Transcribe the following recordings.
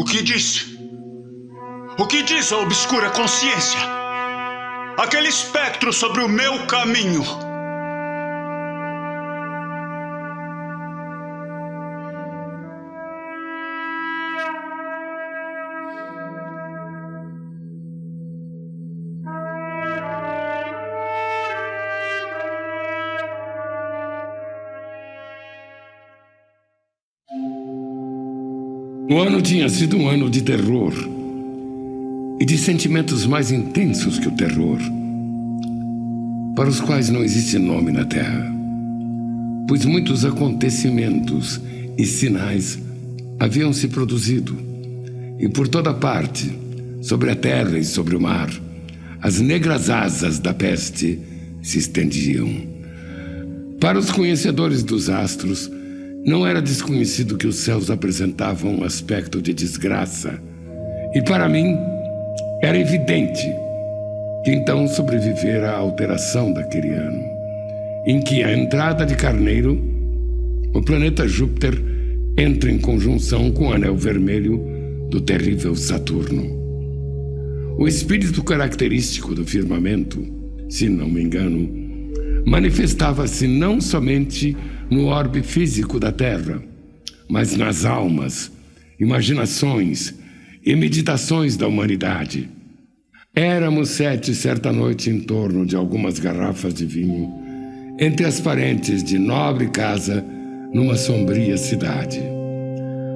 que diz? O que diz a obscura consciência? Aquele espectro sobre o meu caminho. O ano tinha sido um ano de terror e de sentimentos mais intensos que o terror, para os quais não existe nome na Terra, pois muitos acontecimentos e sinais haviam se produzido, e por toda parte, sobre a terra e sobre o mar, as negras asas da peste se estendiam. Para os conhecedores dos astros, não era desconhecido que os céus apresentavam um aspecto de desgraça. E para mim, era evidente que então sobrevivera a alteração daquele ano, em que a entrada de Carneiro, o planeta Júpiter entra em conjunção com o anel vermelho do terrível Saturno. O espírito característico do firmamento, se não me engano, manifestava-se não somente no orbe físico da Terra, mas nas almas, imaginações e meditações da humanidade. Éramos 7 certa noite em torno de algumas garrafas de vinho, entre as parentes de nobre casa, numa sombria cidade.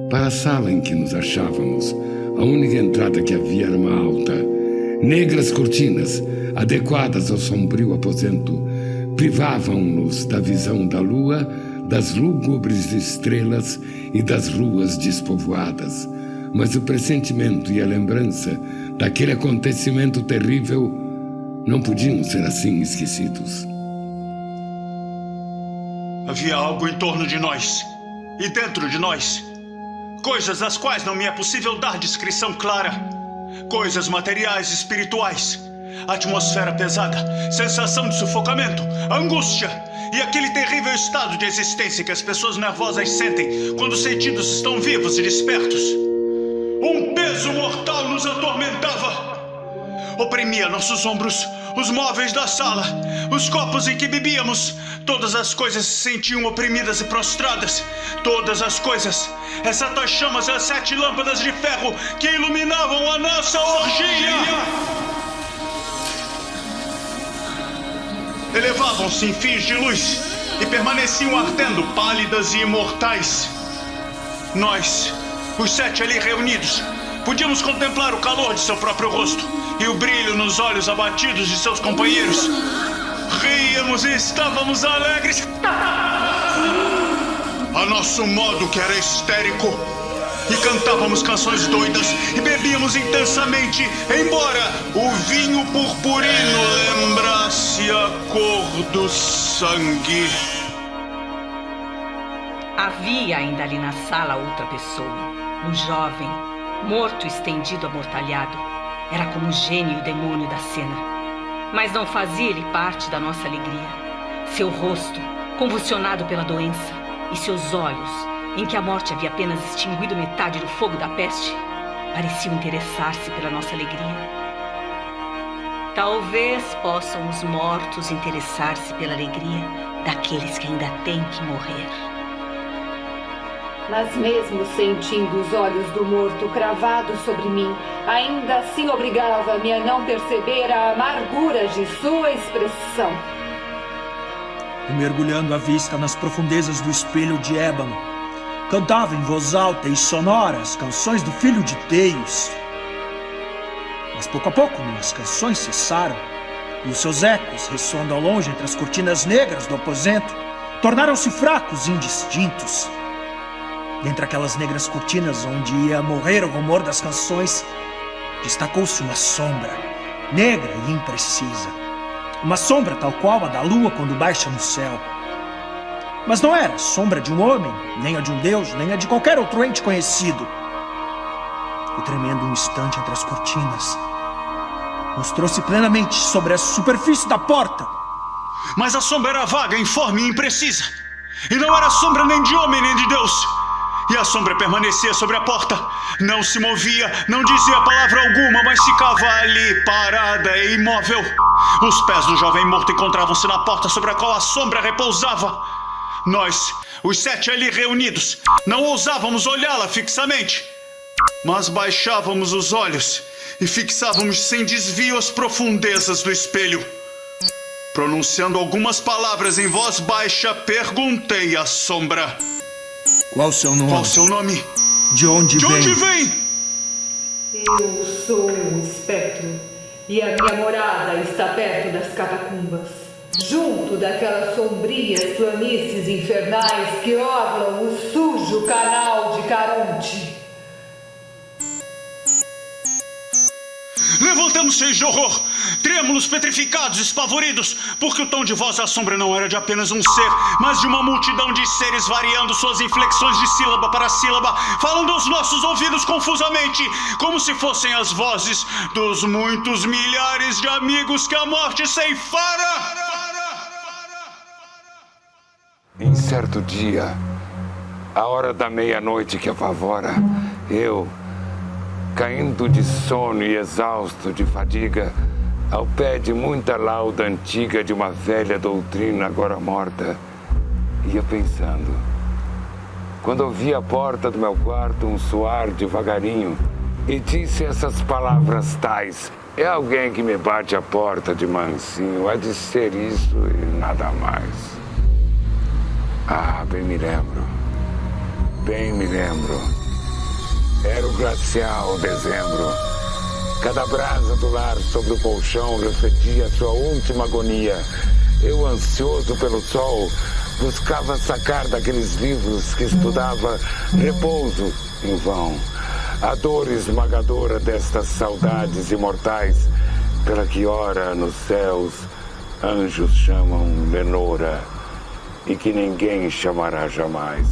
Para a sala em que nos achávamos, a única entrada que havia era uma alta. Negras cortinas, adequadas ao sombrio aposento, privavam-nos da visão da lua, das lúgubres estrelas e das ruas despovoadas. Mas o pressentimento e a lembrança daquele acontecimento terrível não podiam ser assim esquecidos. Havia algo em torno de nós e dentro de nós. Coisas às quais não me é possível dar descrição clara. Coisas materiais e espirituais. Atmosfera pesada, sensação de sufocamento, angústia e aquele terrível estado de existência que as pessoas nervosas sentem quando os sentidos estão vivos e despertos. Um peso mortal nos atormentava. Oprimia nossos ombros, os móveis da sala, os copos em que bebíamos. Todas as coisas se sentiam oprimidas e prostradas. Todas as coisas, exceto as chamas e as 7 lâmpadas de ferro que iluminavam a nossa orgia. Elevavam-se em fios de luz e permaneciam ardendo, pálidas e imortais. Nós, os 7 ali reunidos, podíamos contemplar o calor de seu próprio rosto e o brilho nos olhos abatidos de seus companheiros. Ríamos e estávamos alegres a nosso modo, que era histérico. E cantávamos canções doidas e bebíamos intensamente, embora o vinho purpurino lembrasse a cor do sangue. Havia ainda ali na sala outra pessoa, um jovem, morto, estendido, amortalhado. Era como o gênio e o demônio da cena. Mas não fazia ele parte da nossa alegria. Seu rosto, convulsionado pela doença, e seus olhos, em que a morte havia apenas extinguido metade do fogo da peste, pareciam interessar-se pela nossa alegria. Talvez possam os mortos interessar-se pela alegria daqueles que ainda têm que morrer. Mas mesmo sentindo os olhos do morto cravados sobre mim, ainda assim obrigava-me a não perceber a amargura de sua expressão. E mergulhando a vista nas profundezas do espelho de ébano, cantava em voz alta e sonora as canções do filho de Teus. Mas pouco a pouco minhas canções cessaram, e os seus ecos, ressoando ao longe entre as cortinas negras do aposento, tornaram-se fracos e indistintos. Dentre aquelas negras cortinas onde ia morrer o rumor das canções, destacou-se uma sombra, negra e imprecisa. Uma sombra tal qual a da lua quando baixa no céu. Mas não era a sombra de um homem, nem a de um deus, nem a de qualquer outro ente conhecido. E tremendo um instante entre as cortinas, mostrou-se plenamente sobre a superfície da porta. Mas a sombra era vaga, informe e imprecisa. E não era sombra nem de homem nem de Deus. E a sombra permanecia sobre a porta. Não se movia, não dizia palavra alguma, mas ficava ali, parada e imóvel. Os pés do jovem morto encontravam-se na porta sobre a qual a sombra repousava. Nós, os 7 ali reunidos, não ousávamos olhá-la fixamente, mas baixávamos os olhos e fixávamos sem desvio as profundezas do espelho. Pronunciando algumas palavras em voz baixa, perguntei à sombra: Qual o seu nome? Qual o seu nome? De onde De vem? onde vem? Eu sou um espectro e a minha morada está perto das catacumbas, junto daquelas sombrias planícies infernais que orlam o sujo canal de Caronte. Levantamos cheios de horror, trêmulos, petrificados, espavoridos, porque o tom de voz da sombra não era de apenas um ser, mas de uma multidão de seres variando suas inflexões de sílaba para sílaba, falando aos nossos ouvidos confusamente, como se fossem as vozes dos muitos milhares de amigos que a morte ceifara. Em certo dia, à hora da meia-noite que apavora, eu, caindo de sono e exausto de fadiga, ao pé de muita lauda antiga de uma velha doutrina agora morta, ia pensando. Quando ouvi a porta do meu quarto um soar devagarinho e disse essas palavras tais: é alguém que me bate a porta de mansinho, há de ser isso e nada mais. Ah, bem me lembro. Era o glacial dezembro. Cada brasa do lar sobre o colchão refletia sua última agonia. Eu, ansioso pelo sol, buscava sacar daqueles livros que estudava repouso em vão. A dor esmagadora destas saudades imortais, pela que ora nos céus anjos chamam Lenora e que ninguém chamará jamais.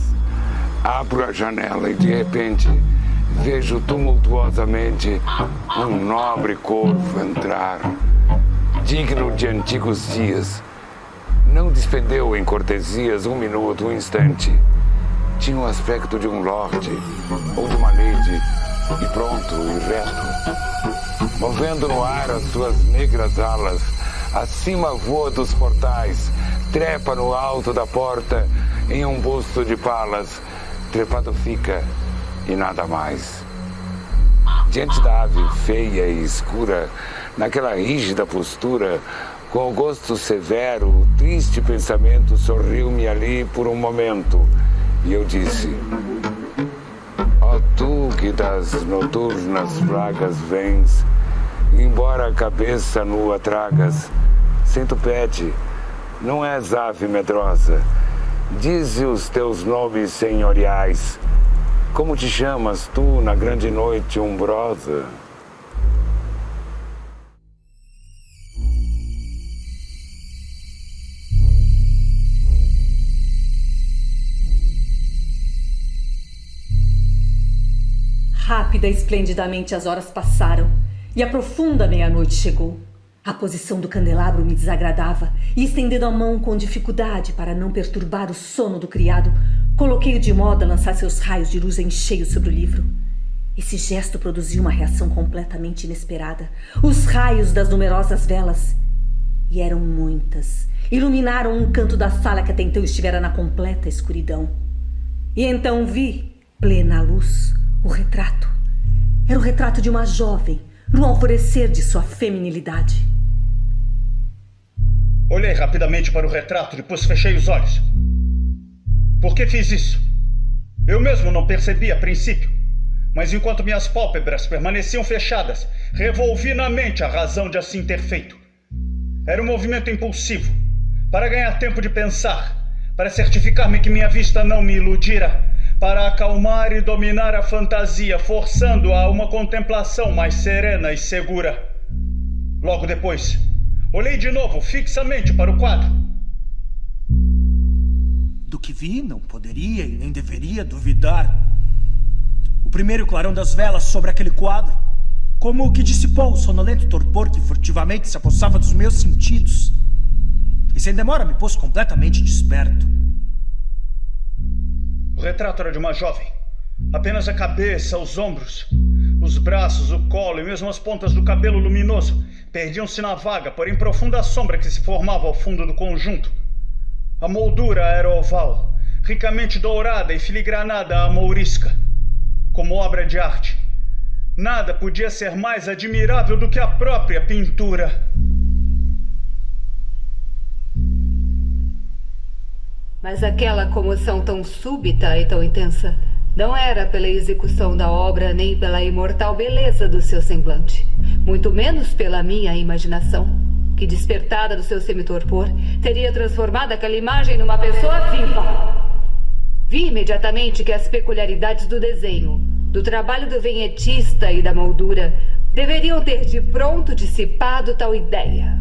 Abro a janela e de repente vejo tumultuosamente um nobre corvo entrar, digno de antigos dias. Não despendeu em cortesias um minuto, um instante. Tinha o aspecto de um lorde ou de uma lady, e pronto, e reto. Movendo no ar as suas negras alas, acima voa dos portais, trepa no alto da porta em um busto de palas, trepado fica e nada mais. Diante da ave feia e escura, naquela rígida postura, com o gosto severo, o triste pensamento sorriu-me ali por um momento, e eu disse: ó tu que das noturnas pragas vens, embora a cabeça nua tragas, sem tupete, não és ave medrosa, dize os teus nomes senhoriais. Como te chamas tu na grande noite umbrosa? Rápida e esplendidamente as horas passaram e a profunda meia-noite chegou. A posição do candelabro me desagradava e, estendendo a mão com dificuldade para não perturbar o sono do criado, coloquei-o de modo a lançar seus raios de luz em cheio sobre o livro. Esse gesto produziu uma reação completamente inesperada. Os raios das numerosas velas, e eram muitas, iluminaram um canto da sala que até então estivera na completa escuridão. E então vi, plena luz, o retrato. Era o retrato de uma jovem, no alvorecer de sua feminilidade. Olhei rapidamente para o retrato, depois fechei os olhos. Por que fiz isso? Eu mesmo não percebi a princípio, mas enquanto minhas pálpebras permaneciam fechadas, revolvi na mente a razão de assim ter feito. Era um movimento impulsivo, para ganhar tempo de pensar, para certificar-me que minha vista não me iludira, para acalmar e dominar a fantasia, forçando-a a uma contemplação mais serena e segura. Logo depois, olhei de novo fixamente para o quadro. Do que vi, não poderia e nem deveria duvidar. O primeiro clarão das velas sobre aquele quadro, como o que dissipou o sonolento torpor que furtivamente se apossava dos meus sentidos, e sem demora me pôs completamente desperto. O retrato era de uma jovem, Apenas a cabeça, os ombros, os braços, o colo e mesmo as pontas do cabelo luminoso perdiam-se na vaga, porém profunda sombra que se formava ao fundo do conjunto. A moldura era oval, ricamente dourada e filigranada à mourisca, como obra de arte. Nada podia ser mais admirável do que a própria pintura. Mas aquela comoção tão súbita e tão intensa não era pela execução da obra nem pela imortal beleza do seu semblante, muito menos pela minha imaginação, que, despertada do seu semitorpor, teria transformado aquela imagem numa pessoa viva. Vi imediatamente que as peculiaridades do desenho, do trabalho do vinhetista e da moldura deveriam ter de pronto dissipado tal ideia.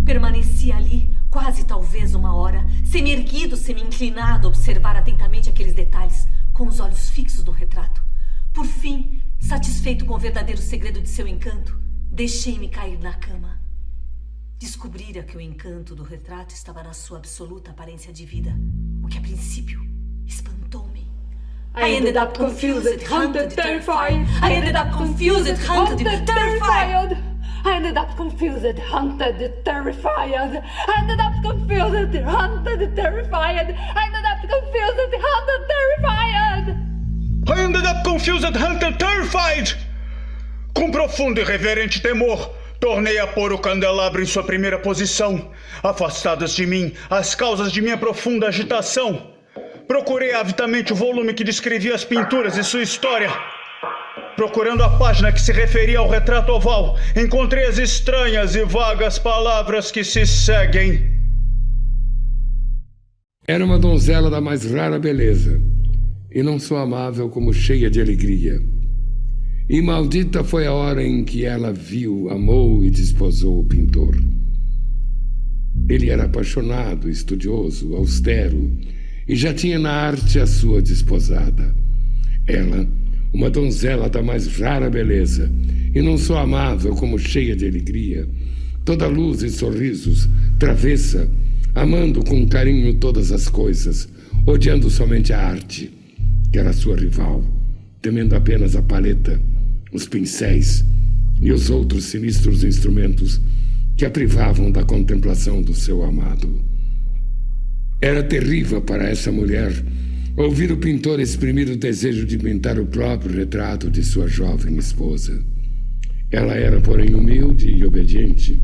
Permaneci ali, quase talvez uma hora, semi-erguido, semi-inclinado, a observar atentamente aqueles detalhes, com os olhos fixos no retrato. Por fim, satisfeito com o verdadeiro segredo de seu encanto, deixei-me cair na cama. Descobrira que o encanto do retrato estava na sua absoluta aparência de vida, o que a princípio espantou-me. I ended up confused, haunted, terrified. I ended up confused, haunted, terrified. I ended up confused, haunted, terrified. I ended up confused, haunted, terrified. I ended up confused, haunted, terrified. I ended up confused, haunted, terrified. Com profundo e reverente temor, tornei a pôr o candelabro em sua primeira posição. Afastadas de mim as causas de minha profunda agitação, procurei avidamente o volume que descrevia as pinturas e sua história. Procurando a página que se referia ao retrato oval, encontrei as estranhas e vagas palavras que se seguem. Era uma donzela da mais rara beleza, e não só amável como cheia de alegria. E maldita foi a hora em que ela viu, amou e desposou o pintor. Ele era apaixonado, estudioso, austero, e já tinha na arte a sua desposada. Ela, uma donzela da mais rara beleza, e não só amável como cheia de alegria, toda luz e sorrisos, travessa, amando com carinho todas as coisas, odiando somente a arte, que era sua rival, temendo apenas a paleta, os pincéis e os outros sinistros instrumentos que a privavam da contemplação do seu amado. Era terrível para essa mulher ouvir o pintor exprimir o desejo de pintar o próprio retrato de sua jovem esposa. Ela era, porém, humilde e obediente,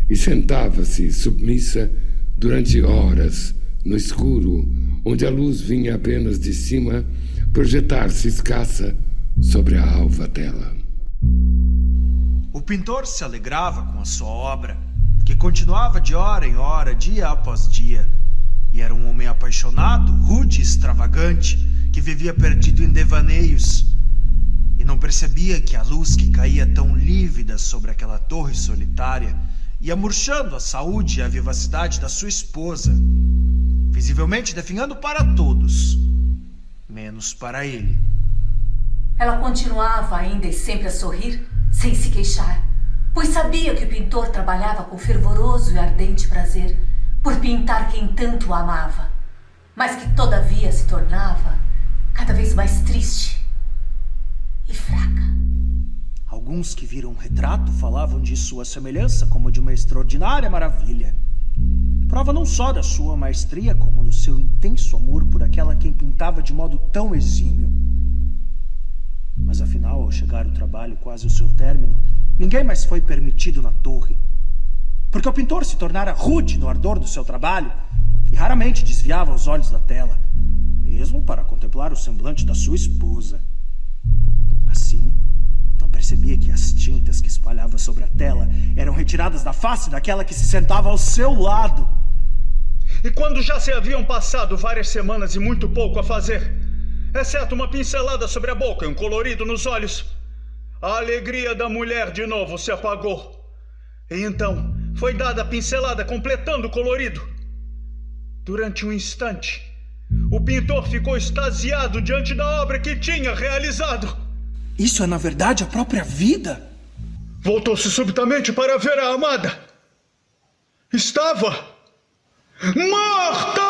e sentava-se submissa durante horas no escuro, onde a luz vinha apenas de cima projetar-se escassa sobre a alva tela. O pintor se alegrava com a sua obra, que continuava de hora em hora, dia após dia, e era um homem apaixonado, rude e extravagante, que vivia perdido em devaneios, e não percebia que a luz que caía tão lívida sobre aquela torre solitária ia murchando a saúde e a vivacidade da sua esposa, visivelmente definhando para todos, menos para ele. Ela continuava ainda e sempre a sorrir, sem se queixar, pois sabia que o pintor trabalhava com fervoroso e ardente prazer por pintar quem tanto o amava, mas que todavia se tornava cada vez mais triste e fraca. Alguns que viram o retrato falavam de sua semelhança como de uma extraordinária maravilha. Prova não só da sua maestria, como do seu intenso amor por aquela quem pintava de modo tão exímio. Mas afinal, ao chegar o trabalho quase ao seu término, ninguém mais foi permitido na torre, porque o pintor se tornara rude no ardor do seu trabalho e raramente desviava os olhos da tela, mesmo para contemplar o semblante da sua esposa. Assim, não percebia que as tintas que espalhava sobre a tela eram retiradas da face daquela que se sentava ao seu lado. E quando já se haviam passado várias semanas e muito pouco a fazer, exceto uma pincelada sobre a boca e um colorido nos olhos, a alegria da mulher de novo se apagou. E então foi dada a pincelada completando o colorido. Durante um instante, o pintor ficou extasiado diante da obra que tinha realizado. Isso é, na verdade, a própria vida? Voltou-se subitamente para ver a amada. Estava morta!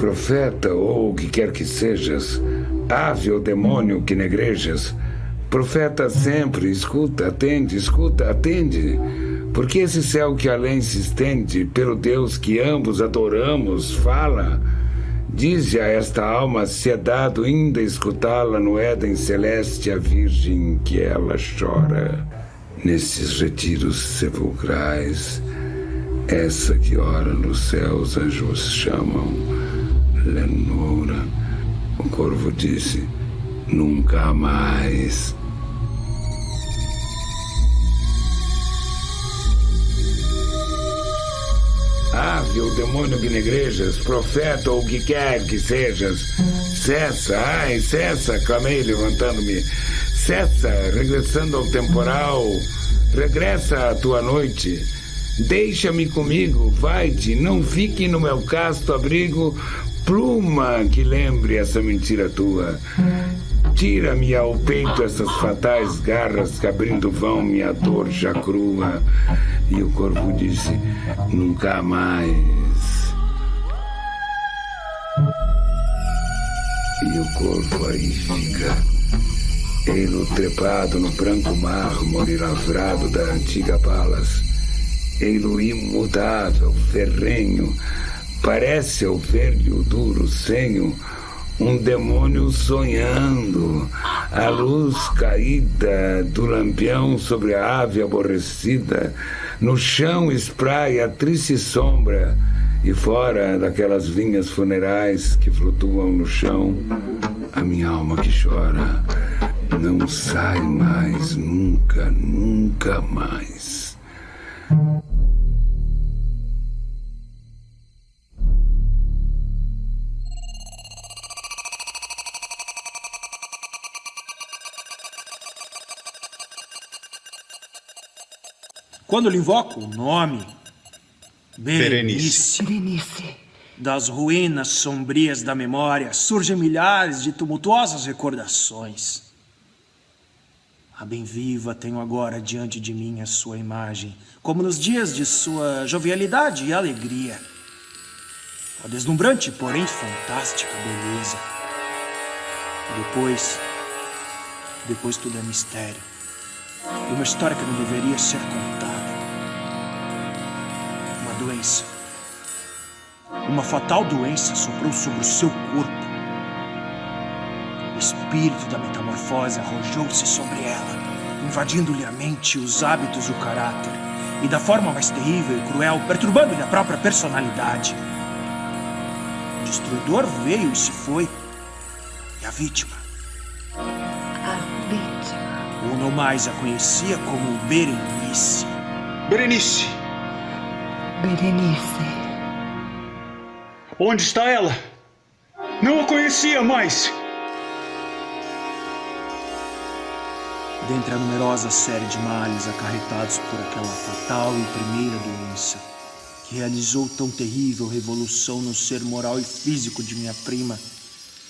profeta ou o que quer que sejas, ave ou demônio que negrejas, profeta sempre, escuta, atende, porque esse céu que além se estende, pelo Deus que ambos adoramos, fala. Dize a esta alma se é dado ainda escutá-la no Éden celeste a virgem que ela chora. Nesses retiros sepulcrais, essa que ora nos céus anjos chamam Lenora. O corvo disse, nunca mais. Ave ou demônio que negrejas, profeta ou o que quer que sejas, cessa, clamei levantando-me, cessa, regressando ao temporal, regressa à tua noite, deixa-me comigo, vai-te, não fique no meu casto abrigo, pluma que lembre essa mentira tua. Tira-me ao peito essas fatais garras que abrindo vão minha dor já crua. E o corvo disse, nunca mais. E o corvo aí fica, ele trepado no branco mármore lavrado da antiga Palas. Ele imutável, ferrenho, parece ao velho duro senho, um demônio sonhando, a luz caída do lampião sobre a ave aborrecida, no chão espraia a triste sombra, e fora daquelas vinhas funerais que flutuam no chão, a minha alma que chora, não sai mais, nunca, nunca mais. Quando lhe invoco o nome, Berenice, das ruínas sombrias da memória surgem milhares de tumultuosas recordações. A bem viva tenho agora diante de mim a sua imagem, como nos dias de sua jovialidade e alegria. A deslumbrante, porém fantástica beleza. E depois tudo é mistério. E uma história que não deveria ser contada. Uma doença. Uma fatal doença soprou sobre o seu corpo. O espírito da metamorfose arrojou-se sobre ela, invadindo-lhe a mente, os hábitos e o caráter, e da forma mais terrível e cruel, perturbando-lhe a própria personalidade. O destruidor veio e se foi. E a vítima? Ou não mais a conhecia como Berenice. Berenice! Onde está ela? Não a conhecia mais! Dentre a numerosa série de males acarretados por aquela fatal e primeira doença, que realizou tão terrível revolução no ser moral e físico de minha prima,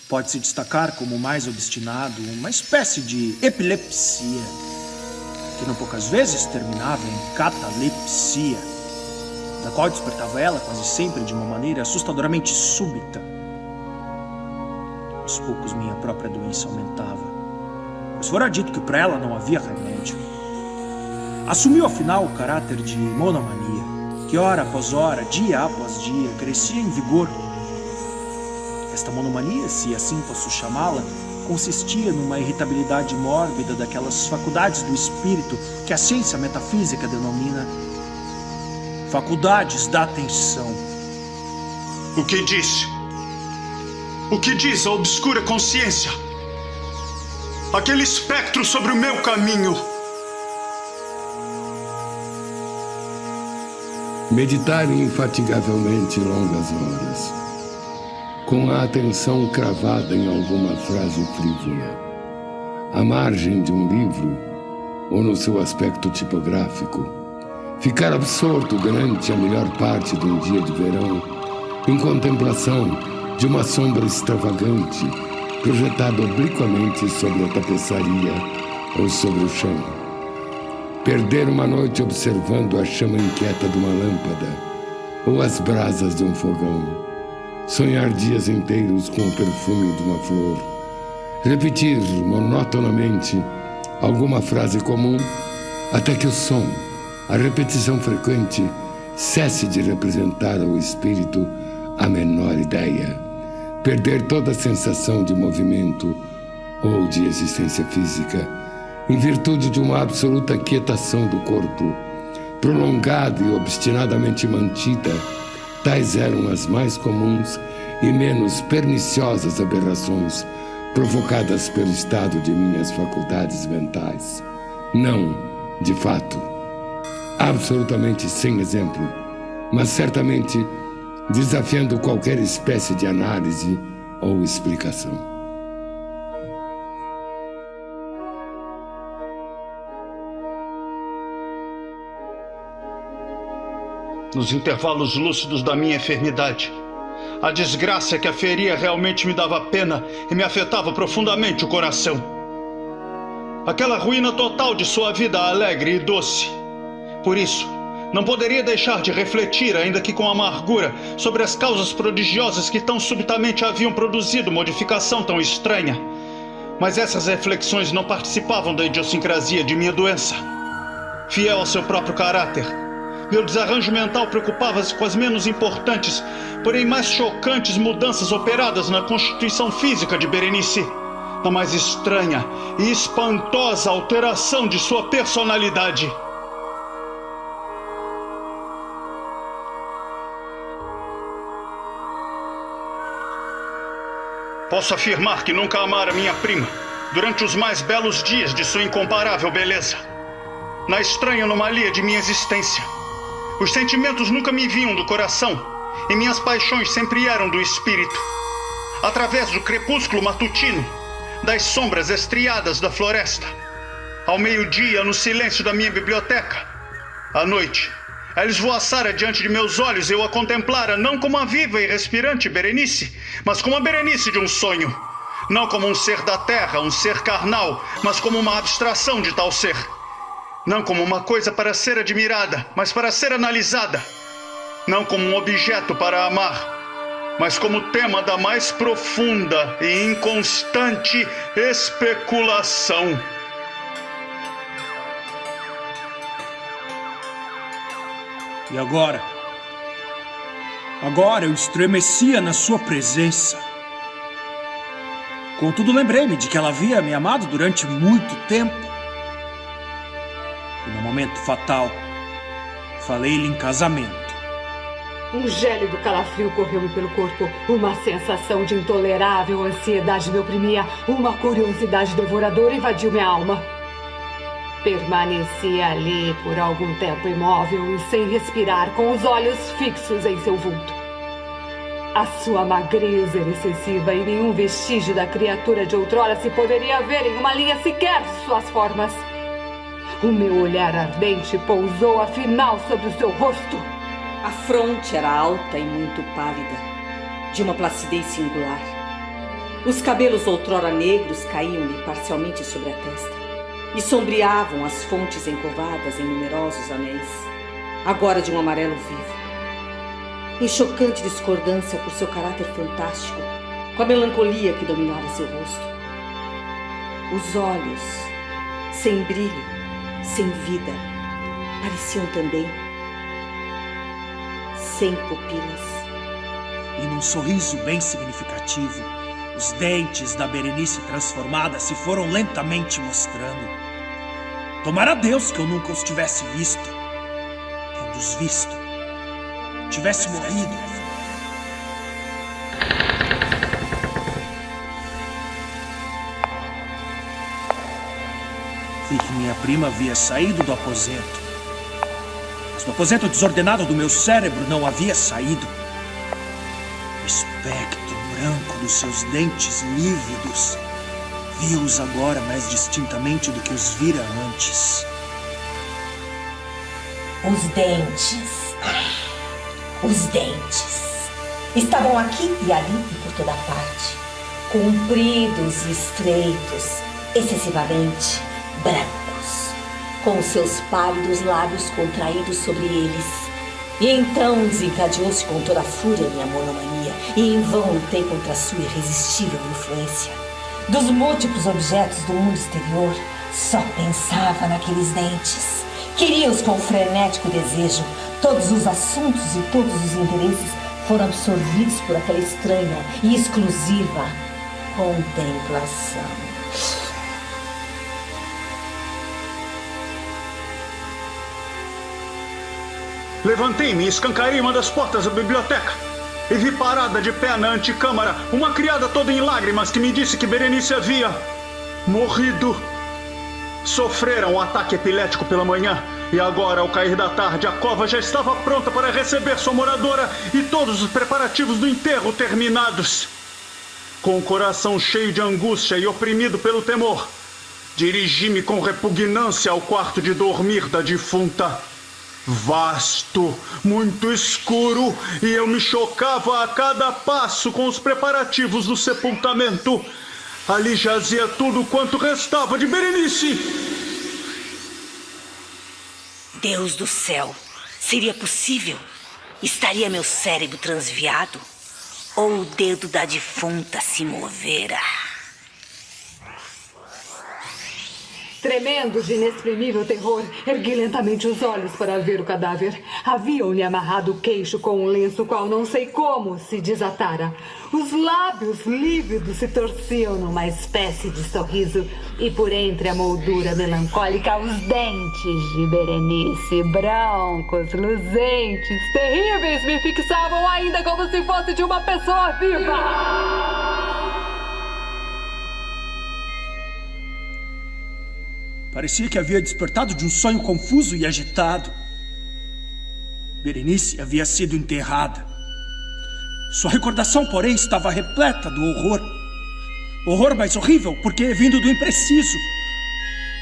pode-se destacar como o mais obstinado uma espécie de epilepsia, que não poucas vezes terminava em catalepsia, da qual despertava ela quase sempre de uma maneira assustadoramente súbita. Aos poucos minha própria doença aumentava, pois fora dito que para ela não havia remédio. Assumiu afinal o caráter de monomania, que hora após hora, dia após dia, crescia em vigor. Esta monomania, se assim posso chamá-la, consistia numa irritabilidade mórbida daquelas faculdades do espírito que a ciência metafísica denomina faculdades da atenção. O que diz? O que diz a obscura consciência? Aquele espectro sobre o meu caminho. Meditar infatigavelmente longas horas, com a atenção cravada em alguma frase frívola, à margem de um livro ou no seu aspecto tipográfico, ficar absorto durante a melhor parte de um dia de verão em contemplação de uma sombra extravagante projetada obliquamente sobre a tapeçaria ou sobre o chão. Perder uma noite observando a chama inquieta de uma lâmpada ou as brasas de um fogão. sonhar dias inteiros com o perfume de uma flor, repetir monotonamente alguma frase comum até que o som, a repetição frequente, cesse de representar ao espírito a menor ideia, perder toda a sensação de movimento ou de existência física, em virtude de uma absoluta quietação do corpo, prolongada e obstinadamente mantida. Tais eram as mais comuns e menos perniciosas aberrações provocadas pelo estado de minhas faculdades mentais. Não, de fato, absolutamente sem exemplo, mas certamente desafiando qualquer espécie de análise ou explicação. Nos intervalos lúcidos da minha enfermidade, a desgraça que a feria realmente me dava pena e me afetava profundamente o coração. Aquela ruína total de sua vida alegre e doce. Por isso, não poderia deixar de refletir, ainda que com amargura, sobre as causas prodigiosas que tão subitamente haviam produzido modificação tão estranha. Mas essas reflexões não participavam da idiosincrasia de minha doença. Fiel ao seu próprio caráter, meu desarranjo mental preocupava-se com as menos importantes, porém mais chocantes mudanças operadas na constituição física de Berenice, na mais estranha e espantosa alteração de sua personalidade. Posso afirmar que nunca amara minha prima durante os mais belos dias de sua incomparável beleza. Na estranha anomalia de minha existência, os sentimentos nunca me vinham do coração e minhas paixões sempre eram do espírito. Através do crepúsculo matutino, das sombras estriadas da floresta, ao meio-dia no silêncio da minha biblioteca, à noite, ela esvoaçara diante de meus olhos e eu a contemplara não como a viva e respirante Berenice, mas como a Berenice de um sonho. Não como um ser da terra, um ser carnal, mas como uma abstração de tal ser. Não como uma coisa para ser admirada, mas para ser analisada. Não como um objeto para amar, mas como tema da mais profunda e inconstante especulação. E agora? Agora eu estremecia na sua presença. Contudo, lembrei-me de que ela havia me amado durante muito tempo. E no momento fatal, falei-lhe em casamento. Um gélido calafrio correu-me pelo corpo. Uma sensação de intolerável ansiedade me oprimia. Uma curiosidade devoradora invadiu minha alma. Permaneci ali por algum tempo imóvel e sem respirar, com os olhos fixos em seu vulto. A sua magreza era excessiva e nenhum vestígio da criatura de outrora se poderia ver em uma linha sequer de suas formas. O meu olhar ardente pousou afinal sobre o seu rosto. A fronte era alta e muito pálida, de uma placidez singular. Os cabelos outrora negros caíam-lhe parcialmente sobre a testa e sombreavam as fontes encovadas em numerosos anéis, agora de um amarelo vivo. Em chocante discordância por seu caráter fantástico, com a melancolia que dominava seu rosto. Os olhos, sem brilho, sem vida, pareciam também sem pupilas. E num sorriso bem significativo, os dentes da Berenice transformada se foram lentamente mostrando. Tomara Deus que eu nunca os tivesse visto. Tendo-os visto, tivesse morrido. Vi que minha prima havia saído do aposento. Mas do aposento desordenado do meu cérebro não havia saído. O espectro branco dos seus dentes lívidos, vi-os agora mais distintamente do que os vira antes. Os dentes. Os dentes. Estavam aqui e ali e por toda parte. Compridos e estreitos, excessivamente brancos, com seus pálidos lábios contraídos sobre eles. E então desencadeou-se com toda a fúria minha monomania, e em vão lutei contra a sua irresistível influência. Dos múltiplos objetos do mundo exterior, só pensava naqueles dentes. Queria-os com frenético desejo. Todos os assuntos e todos os interesses foram absorvidos por aquela estranha e exclusiva contemplação. Levantei-me e escancarei uma das portas da biblioteca e vi parada de pé na antecâmara uma criada toda em lágrimas que me disse que Berenice havia morrido. Sofrera um ataque epilético pela manhã e agora, ao cair da tarde, a cova já estava pronta para receber sua moradora e todos os preparativos do enterro terminados. Com o coração cheio de angústia e oprimido pelo temor, dirigi-me com repugnância ao quarto de dormir da defunta. Vasto, muito escuro, e eu me chocava a cada passo com os preparativos do sepultamento. Ali jazia tudo quanto restava de Berenice. Deus do céu, seria possível? Estaria meu cérebro transviado? Ou o dedo da defunta se movera? Tremendo de inexprimível terror, ergui lentamente os olhos para ver o cadáver. Haviam-lhe amarrado o queixo com um lenço qual não sei como se desatara. Os lábios lívidos se torciam numa espécie de sorriso e por entre a moldura melancólica os dentes de Berenice, brancos, luzentes, terríveis, me fixavam ainda como se fosse de uma pessoa viva. Parecia que havia despertado de um sonho confuso e agitado. Berenice havia sido enterrada. Sua recordação, porém, estava repleta do horror. Horror mais horrível porque vindo do impreciso.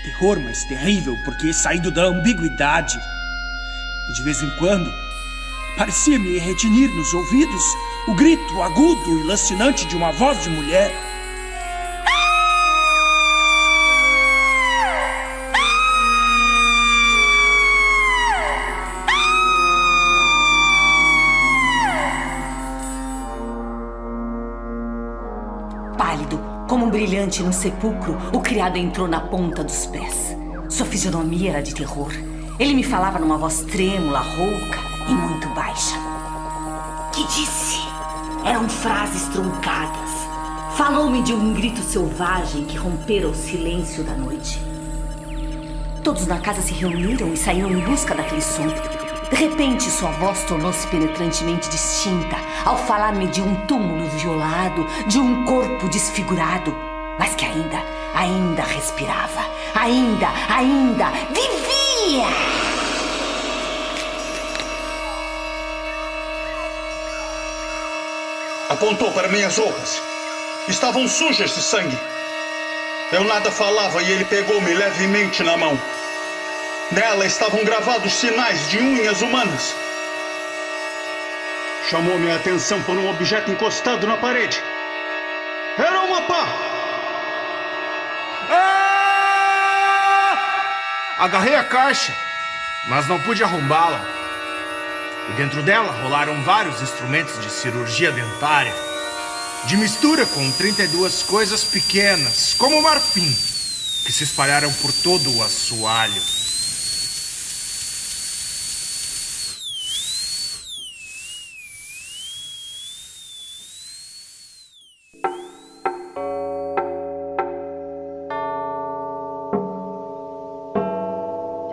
Terror mais terrível porque saído da ambiguidade. E de vez em quando, parecia-me retinir nos ouvidos o grito agudo e lancinante de uma voz de mulher. Como um brilhante no sepulcro, o criado entrou na ponta dos pés. Sua fisionomia era de terror. Ele me falava numa voz trêmula, rouca e muito baixa. Que disse? Eram frases truncadas. Falou-me de um grito selvagem que rompera o silêncio da noite. Todos na casa se reuniram e saíram em busca daquele som. De repente, sua voz tornou-se penetrantemente distinta ao falar-me de um túmulo violado, de um corpo desfigurado, mas que ainda respirava, ainda vivia! Apontou para minhas roupas. Estavam sujas de sangue. Eu nada falava e ele pegou-me levemente na mão. Nela estavam gravados sinais de unhas humanas. Chamou minha atenção por um objeto encostado na parede. Era uma pá! Agarrei a caixa, mas não pude arrombá-la. E dentro dela rolaram vários instrumentos de cirurgia dentária, de mistura com 32 coisas pequenas, como marfim, que se espalharam por todo o assoalho.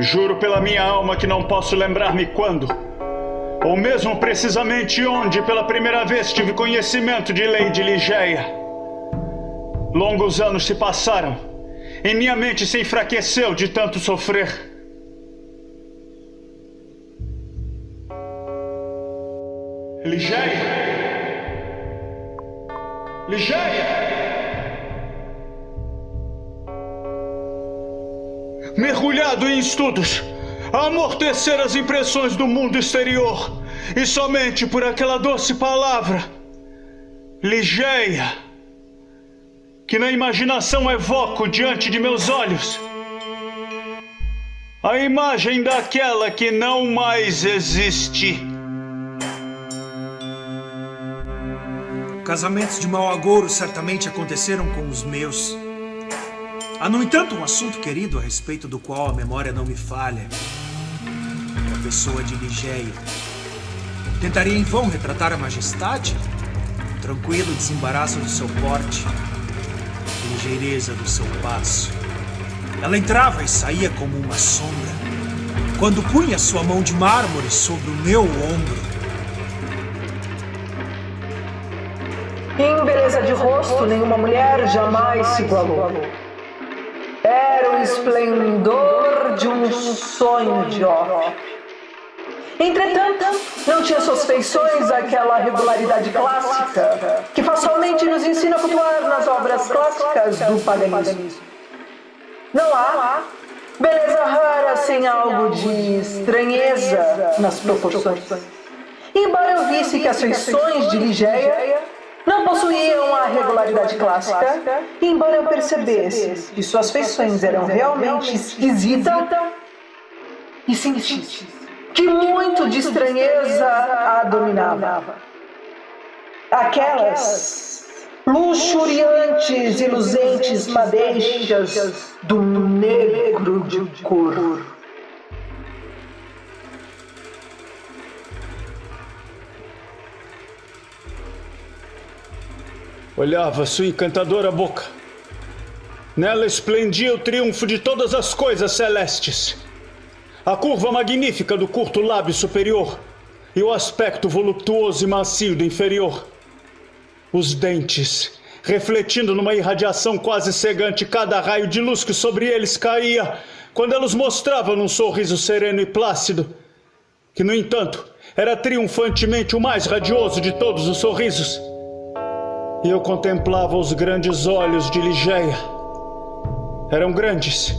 Juro pela minha alma que não posso lembrar-me quando, ou mesmo precisamente onde, pela primeira vez tive conhecimento de Lady Ligeia. Longos anos se passaram, e minha mente se enfraqueceu de tanto sofrer. Ligeia! Ligeia! Mergulhado em estudos, a amortecer as impressões do mundo exterior, e somente por aquela doce palavra, Ligeia, que na imaginação evoco diante de meus olhos, a imagem daquela que não mais existe. Casamentos de mau agouro certamente aconteceram com os meus. Há, no entanto, um assunto querido a respeito do qual a memória não me falha. É a pessoa de Ligeia. Tentaria em vão retratar a majestade, o tranquilo desembaraço do seu porte, a ligeireza do seu passo. Ela entrava e saía como uma sombra, quando punha sua mão de mármore sobre o meu ombro. Em beleza de rosto, nenhuma mulher jamais se igualou. Era o esplendor de um sonho de ó. Entretanto, não tinha suas feições aquela regularidade clássica que facilmente nos ensina a flutuar nas obras clássicas do paganismo. Não há beleza rara sem algo de estranheza nas proporções. Embora eu visse que as feições de Ligeia não possuíam a regularidade clássica, embora eu percebesse que suas feições eram realmente esquisitas, e senti que muito de estranheza a dominava. Aquelas luxuriantes e luzentes madeixas do negro de cor. Olhava sua encantadora boca. Nela esplendia o triunfo de todas as coisas celestes. A curva magnífica do curto lábio superior e o aspecto voluptuoso e macio do inferior. Os dentes, refletindo numa irradiação quase cegante cada raio de luz que sobre eles caía, quando ela os mostrava num sorriso sereno e plácido, que, no entanto, era triunfantemente o mais radioso de todos os sorrisos. E eu contemplava os grandes olhos de Ligeia. Eram grandes,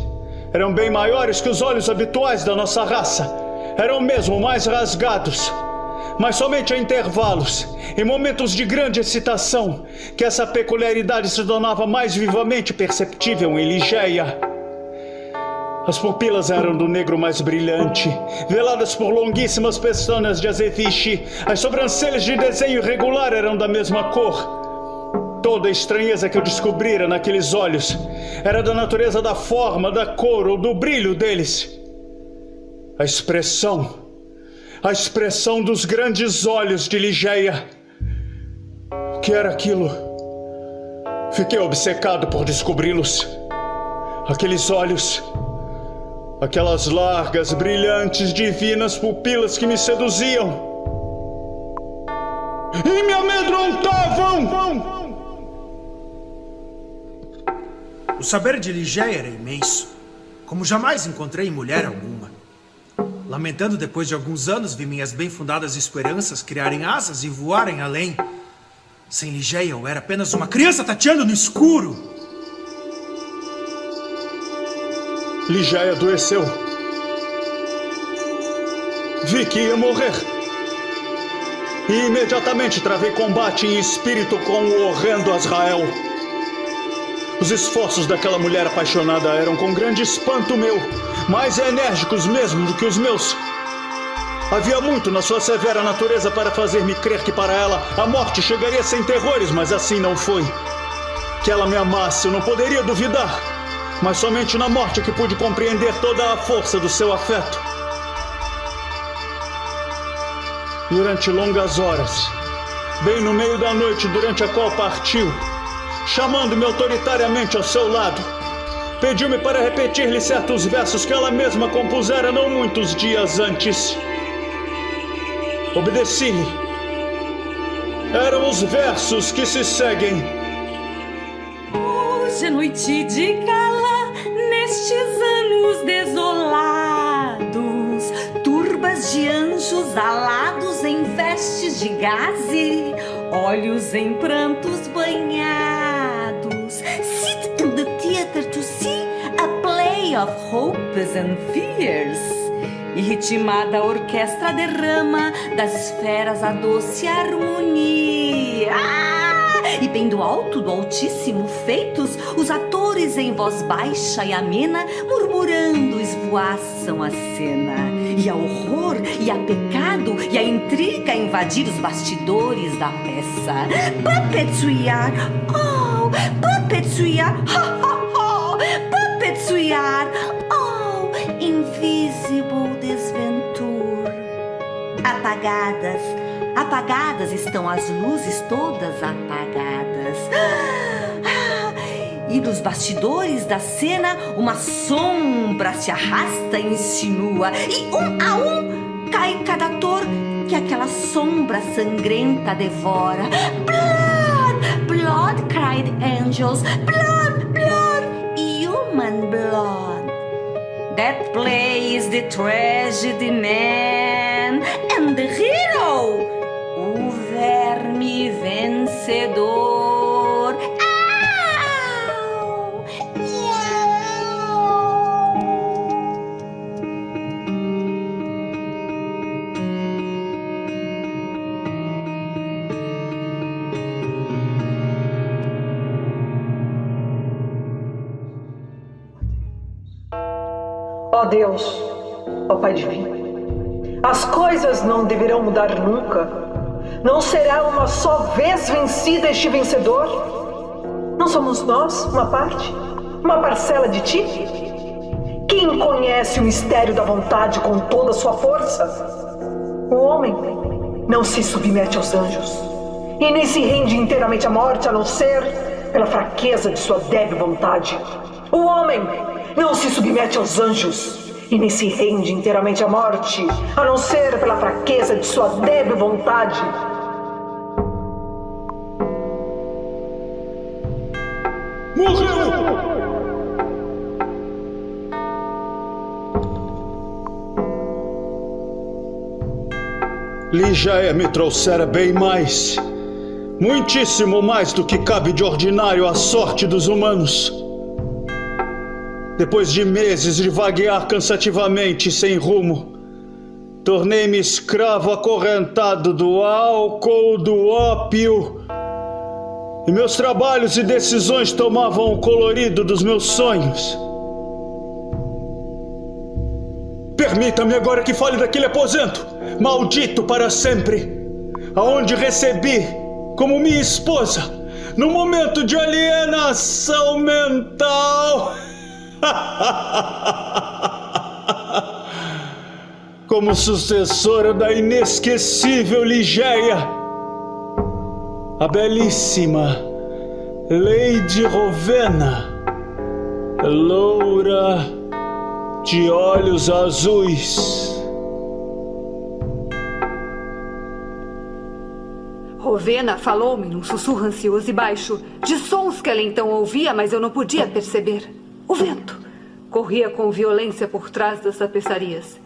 eram bem maiores que os olhos habituais da nossa raça, eram mesmo mais rasgados, mas somente a intervalos, em momentos de grande excitação, que essa peculiaridade se tornava mais vivamente perceptível em Ligeia. As pupilas eram do negro mais brilhante, veladas por longuíssimas pestanas de azeviche. As sobrancelhas de desenho irregular eram da mesma cor. Toda a estranheza que eu descobrira naqueles olhos era da natureza da forma, da cor ou do brilho deles. A expressão dos grandes olhos de Ligeia. O que era aquilo? Fiquei obcecado por descobri-los. Aqueles olhos, aquelas largas, brilhantes, divinas pupilas que me seduziam e me amedrontavam. O saber de Ligeia era imenso, como jamais encontrei em mulher alguma. Lamentando, depois de alguns anos, vi minhas bem fundadas esperanças criarem asas e voarem além. Sem Ligeia, eu era apenas uma criança tateando no escuro. Ligeia adoeceu. Vi que ia morrer. E imediatamente travei combate em espírito com o horrendo Azrael. Os esforços daquela mulher apaixonada eram com grande espanto meu, mais enérgicos mesmo do que os meus. Havia muito na sua severa natureza para fazer-me crer que para ela a morte chegaria sem terrores, mas assim não foi. Que ela me amasse eu não poderia duvidar, mas somente na morte que pude compreender toda a força do seu afeto. Durante longas horas, bem no meio da noite durante a qual partiu, chamando-me autoritariamente ao seu lado, pediu-me para repetir-lhe certos versos que ela mesma compusera não muitos dias antes. Obedeci-lhe. Eram os versos que se seguem. Hoje é noite de gala, nestes anos desolados, turbas de anjos alados em vestes de gaze, olhos em prantos banhados. Sit in the theater to see a play of hopes and fears. E ritmada a orquestra derrama das esferas a doce harmonia. E bem do alto, do altíssimo, feitos os atores bastidores em voz baixa e amena, murmurando, esvoaçam a cena. E há horror, e há pecado, e há intriga a invadir os bastidores da peça. Puppets we are, oh, puppets we are, ha ha ha, puppets we are, oh, invisible desventure. Apagadas estão as luzes, todas apagadas. E dos bastidores da cena, uma sombra se arrasta e insinua. E a cai cada ator que aquela sombra sangrenta devora. Blood, blood, cried angels. Blood, blood, human blood. That plays the tragedy man and the hero, o verme vencedor. Au! Miau! Ó Deus, ó Pai Divino, as coisas não deverão mudar nunca. Não será uma só vez vencida este vencedor? Não somos nós uma parte, uma parcela de ti? Quem conhece o mistério da vontade com toda a sua força? O homem não se submete aos anjos e nem se rende inteiramente à morte, a não ser pela fraqueza de sua débil vontade. O homem não se submete aos anjos e nem se rende inteiramente à morte, a não ser pela fraqueza de sua débil vontade. Morreu! Ligeia me trouxera bem mais, muitíssimo mais do que cabe de ordinário à sorte dos humanos. Depois de meses de vaguear cansativamente sem rumo, tornei-me escravo acorrentado do álcool, do ópio, e meus trabalhos e decisões tomavam o colorido dos meus sonhos. Permita-me agora que fale daquele aposento, maldito para sempre, aonde recebi, como minha esposa, no momento de alienação mental, como sucessora da inesquecível Ligeia, a belíssima Lady Rowena, loura de olhos azuis. Rowena falou-me num sussurro ansioso e baixo, de sons que ela então ouvia, mas eu não podia perceber. O vento corria com violência por trás das tapeçarias.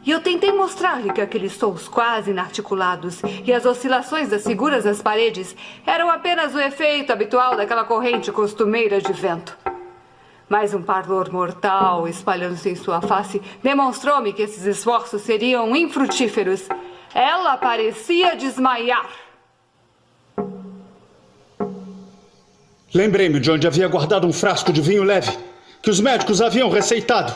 E eu tentei mostrar-lhe que aqueles sons quase inarticulados e as oscilações das figuras nas paredes eram apenas o efeito habitual daquela corrente costumeira de vento. Mas um pavor mortal espalhando-se em sua face demonstrou-me que esses esforços seriam infrutíferos. Ela parecia desmaiar. Lembrei-me de onde havia guardado um frasco de vinho leve que os médicos haviam receitado,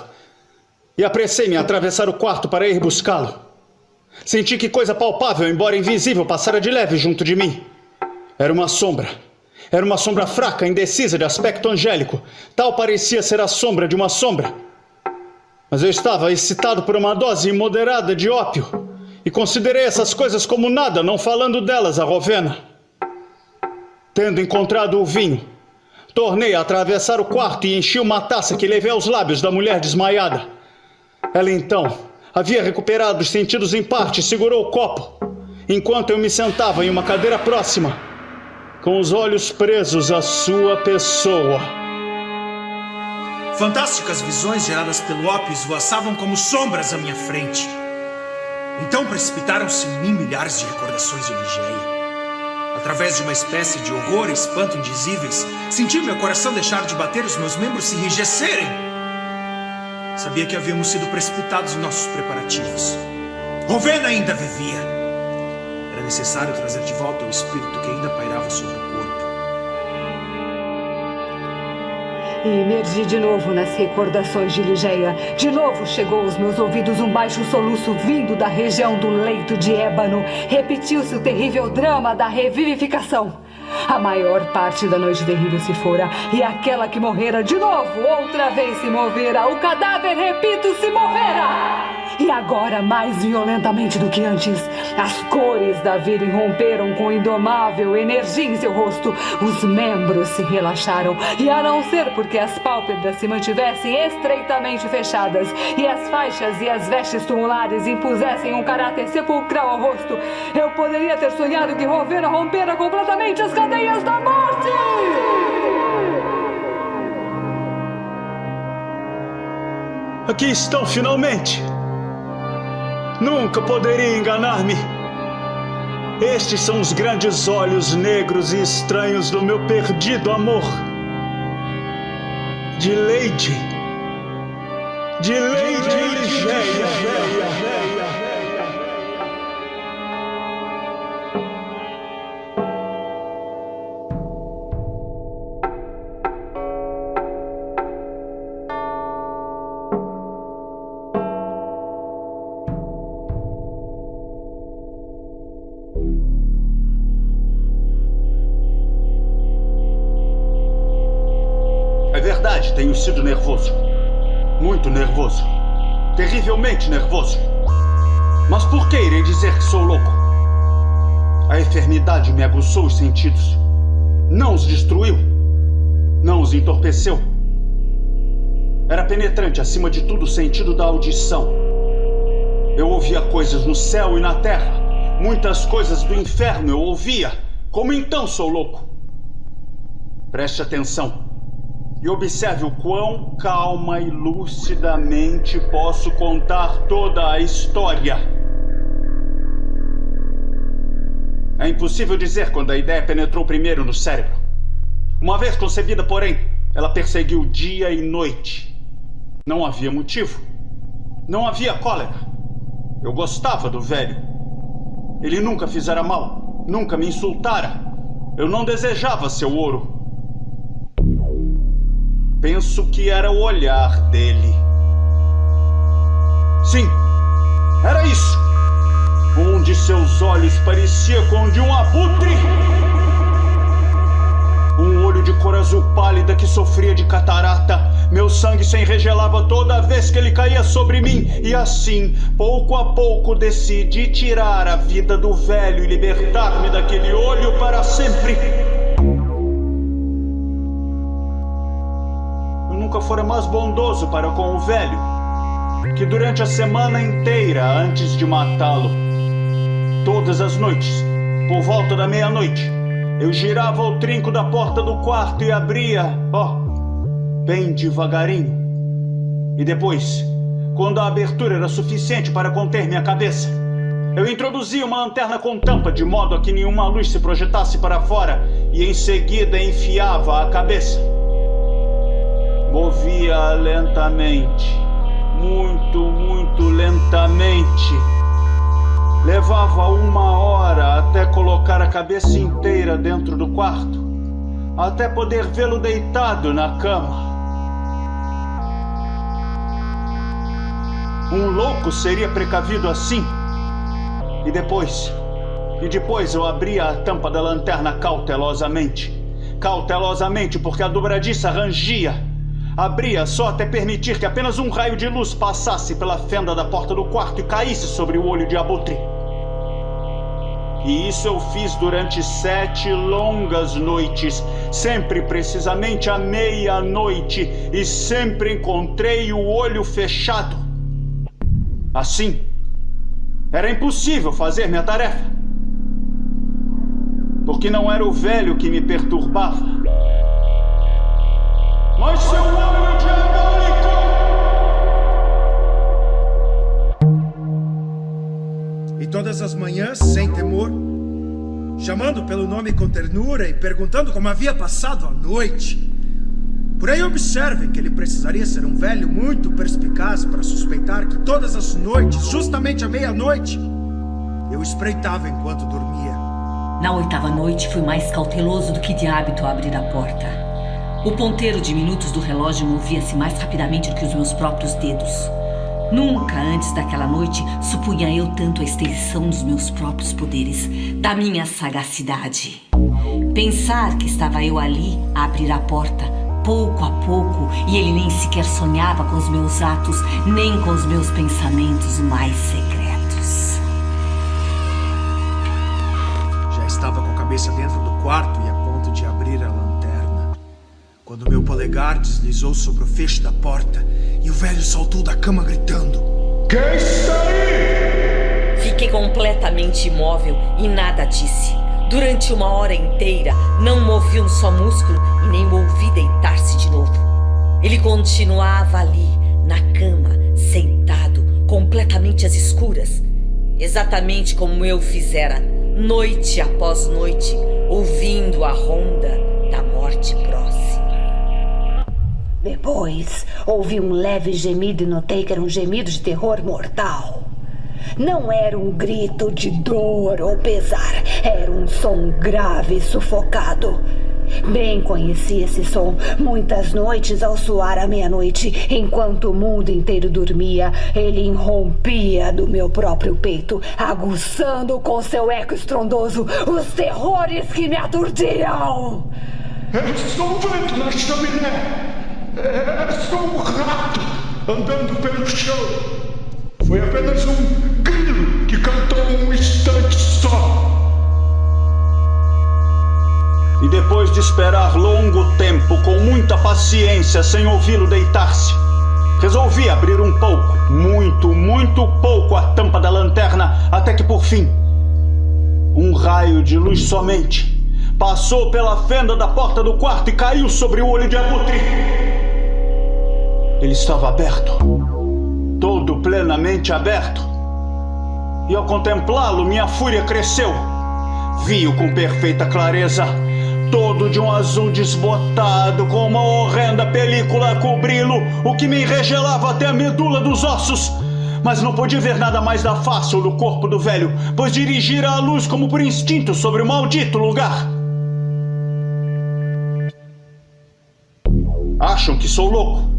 e apressei-me a atravessar o quarto para ir buscá-lo. Senti que coisa palpável, embora invisível, passara de leve junto de mim. Era uma sombra. Era uma sombra fraca, indecisa, de aspecto angélico. Tal parecia ser a sombra de uma sombra. Mas eu estava excitado por uma dose imoderada de ópio, e considerei essas coisas como nada, não falando delas a Rowena. Tendo encontrado o vinho, tornei a atravessar o quarto e enchi uma taça que levei aos lábios da mulher desmaiada. Ela então havia recuperado os sentidos em parte e segurou o copo, enquanto eu me sentava em uma cadeira próxima, com os olhos presos à sua pessoa. Fantásticas visões geradas pelo ópio esvoaçavam como sombras à minha frente. Então precipitaram-se em mim milhares de recordações de Ligeia. Através de uma espécie de horror e espanto indizíveis, senti meu coração deixar de bater, os meus membros se enrijecerem. Sabia que havíamos sido precipitados em nossos preparativos. Rowena ainda vivia. Era necessário trazer de volta o espírito que ainda pairava sobre o corpo. e emergi de novo nas recordações de Ligeia. De novo chegou aos meus ouvidos um baixo soluço vindo da região do leito de ébano. Repetiu-se o terrível drama da revivificação. A maior parte da noite terrível se fora, e aquela que morrera de novo, outra vez se movera. O cadáver, repito, se movera! E agora, mais violentamente do que antes, as cores da vida irromperam com indomável energia em seu rosto. Os membros se relaxaram, e a não ser porque as pálpebras se mantivessem estreitamente fechadas e as faixas e as vestes tumulares impusessem um caráter sepulcral ao rosto, eu poderia ter sonhado que Rovena rompera completamente as cadeias da morte! Aqui estão finalmente! Nunca poderia enganar-me. Estes são os grandes olhos negros e estranhos do meu perdido amor. De Lady Ligeia. É verdade, tenho sido nervoso. Muito nervoso. Terrivelmente nervoso. Mas por que irei dizer que sou louco? A enfermidade me aguçou os sentidos. Não os destruiu. Não os entorpeceu. Era penetrante, acima de tudo, o sentido da audição. Eu ouvia coisas no céu e na terra. Muitas coisas do inferno eu ouvia. Como então sou louco? Preste atenção. E observe o quão calma e lucidamente posso contar toda a história. É impossível dizer quando a ideia penetrou primeiro no cérebro. Uma vez concebida, porém, ela perseguiu dia e noite. Não havia motivo. Não havia cólera. Eu gostava do velho. Ele nunca fizera mal. Nunca me insultara. Eu não desejava seu ouro. Penso que era o olhar dele. Sim, era isso. Um de seus olhos parecia com o de um abutre. Um olho de cor azul pálida que sofria de catarata. Meu sangue se enregelava toda vez que ele caía sobre mim. E assim, pouco a pouco, decidi tirar a vida do velho e libertar-me daquele olho para sempre. Nunca fora mais bondoso para com o velho, que durante a semana inteira antes de matá-lo, todas as noites, por volta da meia-noite, eu girava o trinco da porta do quarto e abria, bem devagarinho. E depois, quando a abertura era suficiente para conter minha cabeça, eu introduzia uma lanterna com tampa de modo a que nenhuma luz se projetasse para fora e em seguida enfiava a cabeça. Movia lentamente, muito lentamente. Levava 1 hora até colocar a cabeça inteira dentro do quarto, até poder vê-lo deitado na cama. Um louco seria precavido assim. E depois eu abria a tampa da lanterna cautelosamente, porque a dobradiça rangia. Abria só até permitir que apenas um raio de luz passasse pela fenda da porta do quarto e caísse sobre o olho de abutre. E isso eu fiz durante 7 longas noites, sempre precisamente à meia-noite, e sempre encontrei o olho fechado. Assim, era impossível fazer minha tarefa, porque não era o velho que me perturbava, mas seu olho diabólico! E todas as manhãs, sem temor, chamando pelo nome com ternura e perguntando como havia passado a noite. Por aí observem que ele precisaria ser um velho muito perspicaz para suspeitar que todas as noites, justamente à meia-noite, eu espreitava enquanto dormia. Na 8ª noite fui mais cauteloso do que de hábito a abrir a porta. O ponteiro de minutos do relógio movia-se mais rapidamente do que os meus próprios dedos. Nunca antes daquela noite supunha eu tanto a extensão dos meus próprios poderes, da minha sagacidade. Pensar que estava eu ali a abrir a porta, pouco a pouco, e ele nem sequer sonhava com os meus atos, nem com os meus pensamentos mais secretos. Já estava com a cabeça dentro do quarto e a ponto de abrir a lanterna, quando meu polegar deslizou sobre o fecho da porta e o velho saltou da cama gritando: Quem está aí? Fiquei completamente imóvel e nada disse. Durante 1 hora inteira, não movi um só músculo e nem o ouvi deitar-se de novo. Ele continuava ali, na cama, sentado, completamente às escuras, exatamente como eu fizera, noite após noite, ouvindo a ronda da morte próxima. Depois, ouvi um leve gemido e notei que era um gemido de terror mortal. Não era um grito de dor ou pesar, era um som grave e sufocado. Bem conheci esse som. Muitas noites, ao soar à meia-noite, enquanto o mundo inteiro dormia, ele irrompia do meu próprio peito, aguçando com seu eco estrondoso os terrores que me aturdiam. Estou vendo na chaminé. Sou um rato andando pelo chão. Foi apenas um grilo que cantou um instante só. E depois de esperar longo tempo, com muita paciência, sem ouvi-lo deitar-se, resolvi abrir um pouco, muito pouco a tampa da lanterna, até que por fim, um raio de luz somente passou pela fenda da porta do quarto e caiu sobre o olho de abutre. Ele estava aberto, todo plenamente aberto, e ao contemplá-lo minha fúria cresceu. Vi-o com perfeita clareza, todo de um azul desbotado, com uma horrenda película a cobri-lo, o que me enregelava até a medula dos ossos. Mas não podia ver nada mais da face ou do corpo do velho, pois dirigira a luz como por instinto sobre o maldito lugar. Acham que sou louco?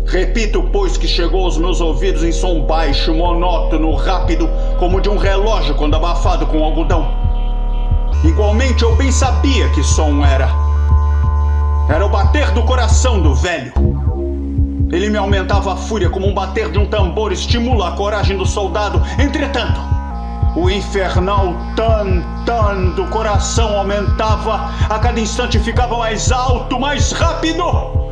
Repito, pois, que chegou aos meus ouvidos em som baixo, monótono, rápido, como de um relógio quando abafado com algodão. Igualmente, eu bem sabia que som era. Era o bater do coração do velho. Ele me aumentava a fúria como um bater de um tambor estimula a coragem do soldado. Entretanto, o infernal tan do coração aumentava, a cada instante ficava mais alto, mais rápido.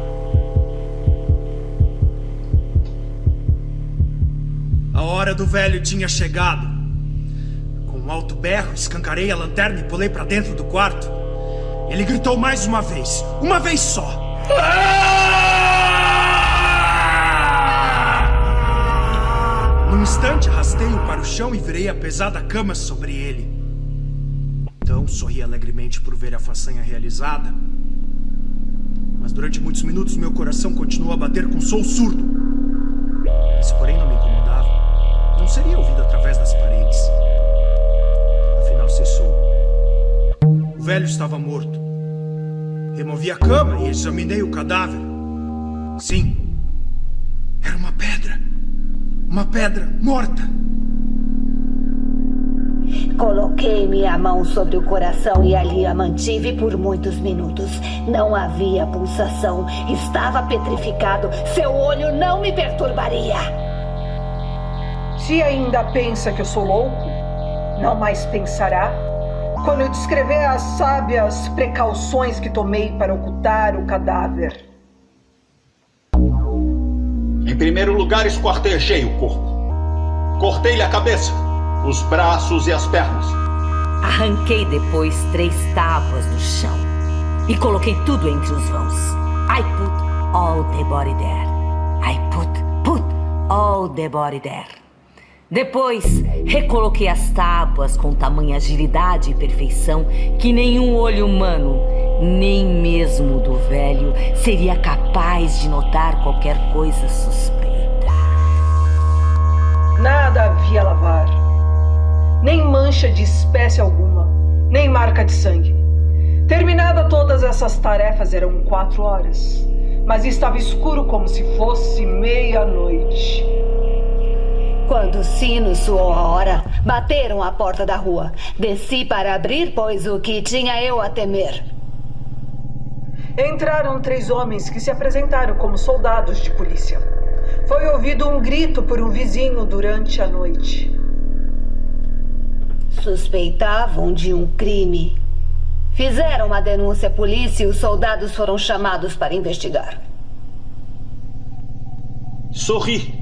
A hora do velho tinha chegado. Com um alto berro, escancarei a lanterna e pulei para dentro do quarto. Ele gritou mais uma vez só. Num instante, arrastei-o para o chão e virei a pesada cama sobre ele. Então, sorri alegremente por ver a façanha realizada. Mas durante muitos minutos, meu coração continuou a bater com som surdo. Isso, porém, não me incomodava. Não seria ouvido através das paredes. Afinal, cessou. O velho estava morto. Removi a cama e examinei o cadáver. Sim, era uma pedra. Uma pedra morta. Coloquei minha mão sobre o coração e ali a mantive por muitos minutos. Não havia pulsação. Estava petrificado. Seu olho não me perturbaria. Se ainda pensa que eu sou louco, não mais pensará quando eu descrever as sábias precauções que tomei para ocultar o cadáver. Em primeiro lugar, esquartejei o corpo. Cortei-lhe a cabeça, os braços e as pernas. Arranquei depois 3 tábuas do chão e coloquei tudo entre os vãos. I put all the body there. I put all the body there. Depois, recoloquei as tábuas com tamanha agilidade e perfeição que nenhum olho humano, nem mesmo do velho, seria capaz de notar qualquer coisa suspeita. Nada havia a lavar, nem mancha de espécie alguma, nem marca de sangue. Terminada todas essas tarefas, eram 4 horas. Mas estava escuro como se fosse meia-noite. Quando o sino soou a hora, bateram à porta da rua. Desci para abrir, pois o que tinha eu a temer? Entraram 3 homens que se apresentaram como soldados de polícia. Foi ouvido um grito por um vizinho durante a noite. Suspeitavam de um crime. Fizeram uma denúncia à polícia e os soldados foram chamados para investigar. Sorri.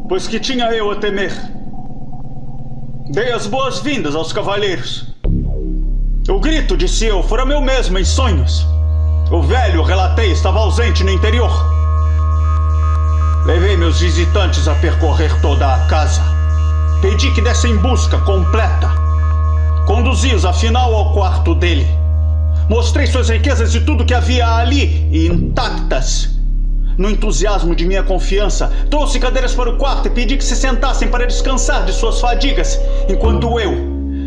Pois que tinha eu a temer. Dei as boas-vindas aos cavaleiros. O grito, disse eu, fora meu mesmo em sonhos. O velho, relatei, estava ausente no interior. Levei meus visitantes a percorrer toda a casa. Pedi que dessem busca completa. Conduzi-os afinal ao quarto dele. Mostrei suas riquezas e tudo que havia ali, intactas. No entusiasmo de minha confiança, trouxe cadeiras para o quarto e pedi que se sentassem para descansar de suas fadigas, enquanto eu,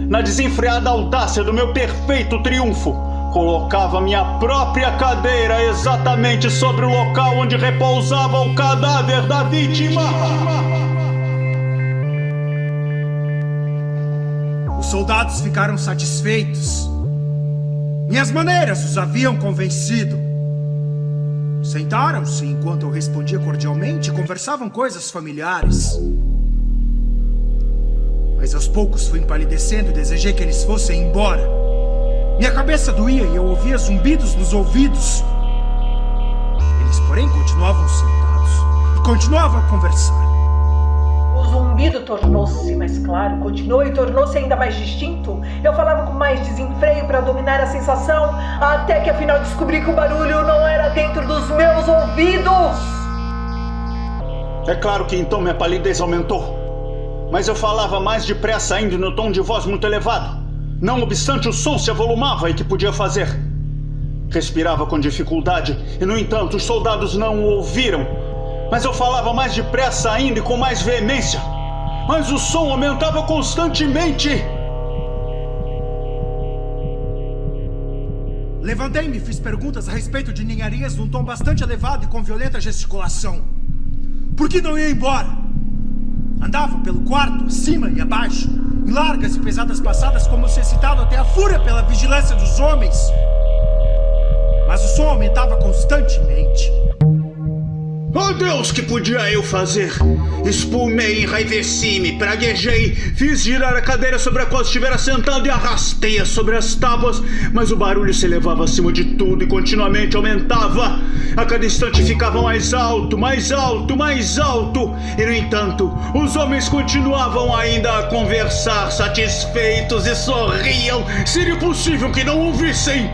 na desenfreada audácia do meu perfeito triunfo, colocava minha própria cadeira exatamente sobre o local onde repousava o cadáver da vítima. Os soldados ficaram satisfeitos. Minhas maneiras os haviam convencido. Sentaram-se enquanto eu respondia cordialmente e conversavam coisas familiares. Mas aos poucos fui empalidecendo e desejei que eles fossem embora. Minha cabeça doía e eu ouvia zumbidos nos ouvidos. Eles, porém, continuavam sentados e continuavam a conversar. O zumbido tornou-se mais claro, continuou e tornou-se ainda mais distinto. Eu falava com mais desenfreio para dominar a sensação, até que afinal descobri que o barulho não era dentro dos meus ouvidos. É claro que então minha palidez aumentou, mas eu falava mais depressa ainda no tom de voz muito elevado. Não obstante, o som se avolumava e que podia fazer? Respirava com dificuldade e, no entanto, os soldados não o ouviram. Mas eu falava mais depressa ainda e com mais veemência. Mas o som aumentava constantemente. Levantei-me e fiz perguntas a respeito de ninharias num tom bastante elevado e com violenta gesticulação. Por que não ia embora? Andava pelo quarto, acima e abaixo, em largas e pesadas passadas, como se excitado até a fúria pela vigilância dos homens. Mas o som aumentava constantemente. Oh Deus, que podia eu fazer? Espumei, enraiveci-me, praguejei, fiz girar a cadeira sobre a qual estivera sentado e arrastei-a sobre as tábuas, mas o barulho se elevava acima de tudo e continuamente aumentava. A cada instante ficava mais alto, mais alto, mais alto. E, no entanto, os homens continuavam ainda a conversar, satisfeitos, e sorriam. Seria possível que não ouvissem?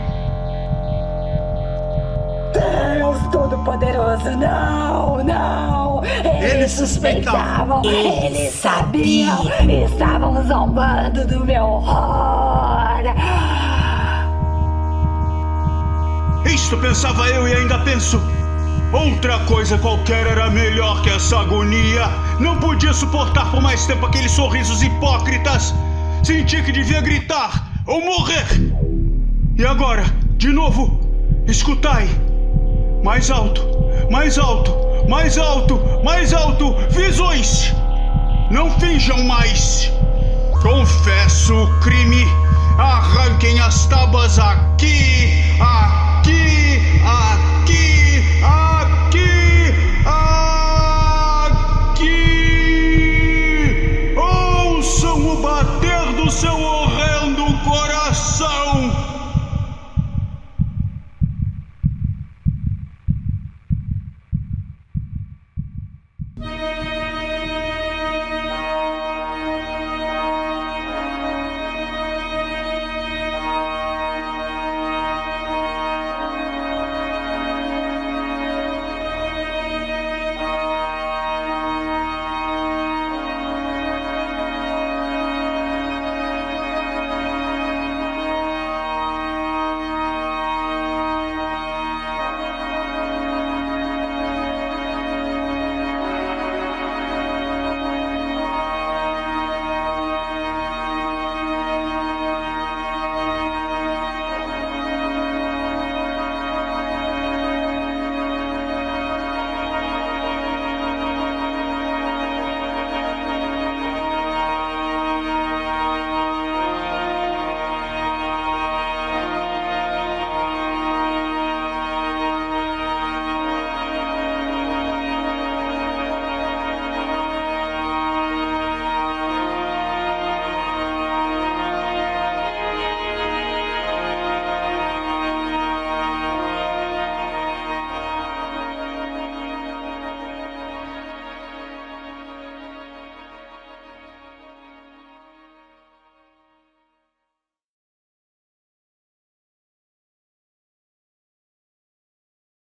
Deus Todo-Poderoso, não, não! Eles suspeitavam, eles sabiam, estavam zombando do meu horror! Isto pensava eu e ainda penso. Outra coisa qualquer era melhor que essa agonia. Não podia suportar por mais tempo aqueles sorrisos hipócritas. Senti que devia gritar ou morrer. E agora, de novo, escutai. Mais alto, mais alto, mais alto, mais alto. Visões! Não finjam mais. Confesso o crime. Arranquem as tábuas aqui, aqui.